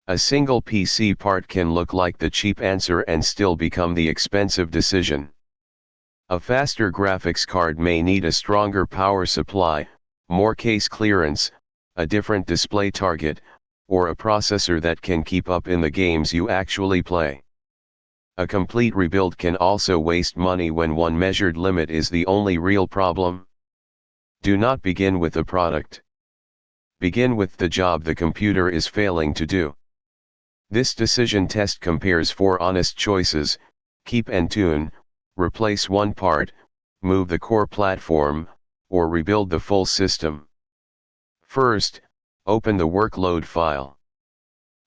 A single PC part can look like the cheap answer and still become the expensive decision. A faster graphics card may need a stronger power supply, more case clearance, a different display target, or a processor that can keep up in the games you actually play. A complete rebuild can also waste money when one measured limit is the only real problem. Do not begin with the product. Begin with the job the computer is failing to do. This decision test compares 4 honest choices: keep and tune, replace one part, move the core platform, or rebuild the full system. First, open the workload file.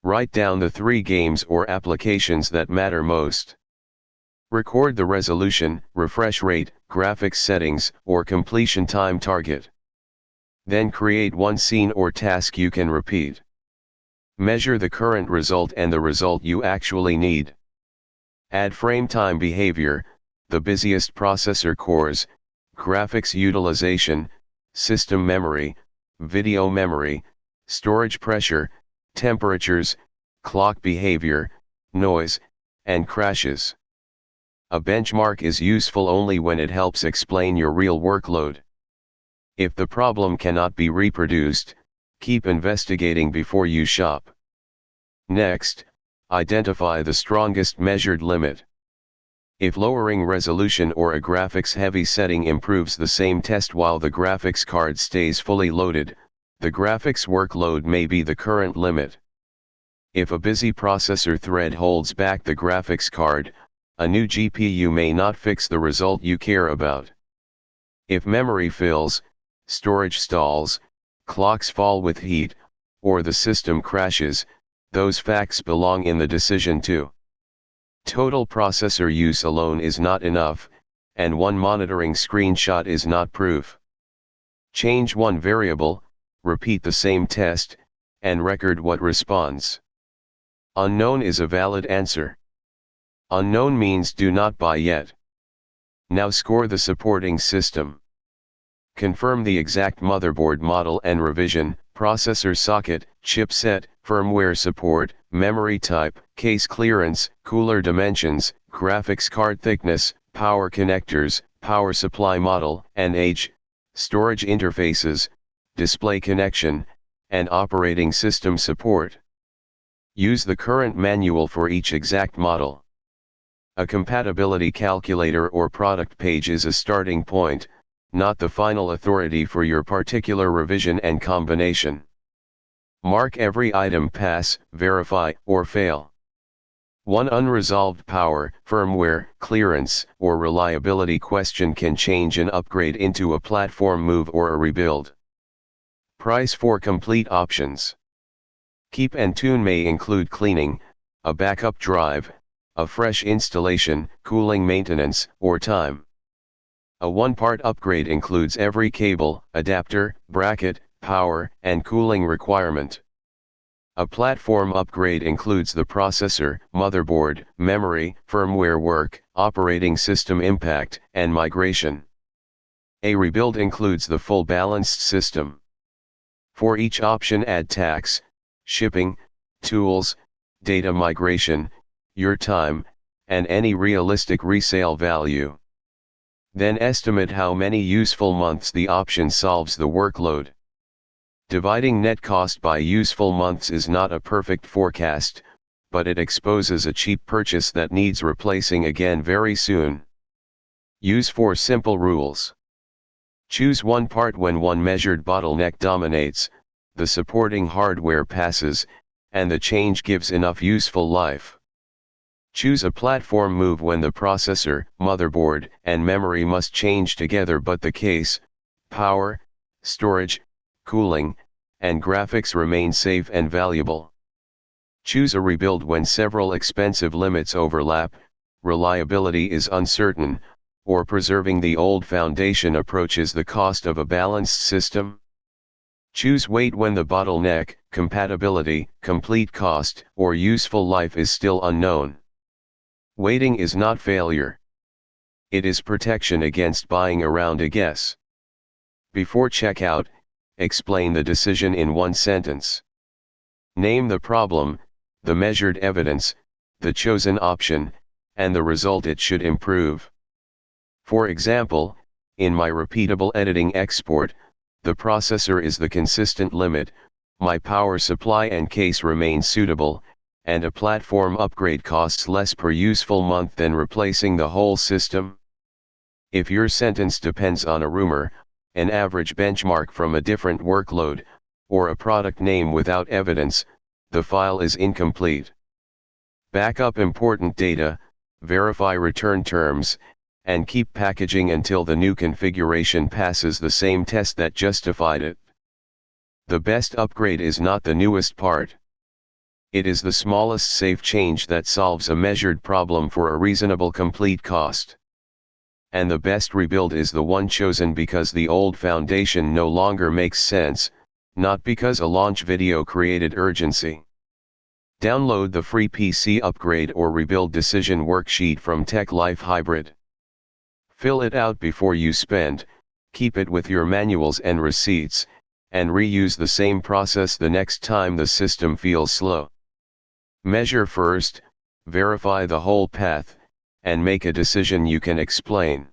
Write down the 3 games or applications that matter most. Record the resolution, refresh rate, graphics settings, or completion time target. Then create one scene or task you can repeat. Measure the current result and the result you actually need. Add frame time behavior, the busiest processor cores, graphics utilization, system memory, video memory, storage pressure, temperatures, clock behavior, noise, and crashes. A benchmark is useful only when it helps explain your real workload. If the problem cannot be reproduced, keep investigating before you shop. Next, identify the strongest measured limit. If lowering resolution or a graphics-heavy setting improves the same test while the graphics card stays fully loaded, the graphics workload may be the current limit. If a busy processor thread holds back the graphics card, a new GPU may not fix the result you care about. If memory fills, storage stalls, clocks fall with heat, or the system crashes, those facts belong in the decision too. Total processor use alone is not enough, and one monitoring screenshot is not proof. Change one variable, repeat the same test, and record what responds. Unknown is a valid answer. Unknown means do not buy yet. Now score the supporting system. Confirm the exact motherboard model and revision, processor socket, chipset, firmware support, memory type, case clearance, cooler dimensions, graphics card thickness, power connectors, power supply model and age, storage interfaces, display connection, and operating system support. Use the current manual for each exact model. A compatibility calculator or product page is a starting point, not the final authority for your particular revision and combination. Mark every item pass, verify, or fail. One unresolved power, firmware, clearance, or reliability question can change an upgrade into a platform move or a rebuild. Price for complete options. Keep and tune may include cleaning, a backup drive, a fresh installation, cooling maintenance, or time. A one-part upgrade includes every cable, adapter, bracket, power, and cooling requirement. A platform upgrade includes the processor, motherboard, memory, firmware work, operating system impact, and migration. A rebuild includes the full balanced system. For each option add tax, shipping, tools, data migration, your time, and any realistic resale value. Then estimate how many useful months the option solves the workload. Dividing net cost by useful months is not a perfect forecast, but it exposes a cheap purchase that needs replacing again very soon. Use 4 simple rules. Choose one part when one measured bottleneck dominates, the supporting hardware passes, and the change gives enough useful life. Choose a platform move when the processor, motherboard, and memory must change together but the case, power, storage, cooling, and graphics remain safe and valuable. Choose a rebuild when several expensive limits overlap, reliability is uncertain, or preserving the old foundation approaches the cost of a balanced system. Choose wait when the bottleneck, compatibility, complete cost, or useful life is still unknown. Waiting is not failure. It is protection against buying around a guess. Before checkout, explain the decision in one sentence. Name the problem, the measured evidence, the chosen option, and the result it should improve. For example, in my repeatable editing export, the processor is the consistent limit, my power supply and case remain suitable, and a platform upgrade costs less per useful month than replacing the whole system. If your sentence depends on a rumor, an average benchmark from a different workload, or a product name without evidence, the file is incomplete. Back up important data, verify return terms, and keep packaging until the new configuration passes the same test that justified it. The best upgrade is not the newest part. It is the smallest safe change that solves a measured problem for a reasonable complete cost. And the best rebuild is the one chosen because the old foundation no longer makes sense, not because a launch video created urgency. Download the free PC upgrade or rebuild decision worksheet from Tech Life Hybrid. Fill it out before you spend, keep it with your manuals and receipts, and reuse the same process the next time the system feels slow. Measure first, verify the whole path, and make a decision you can explain.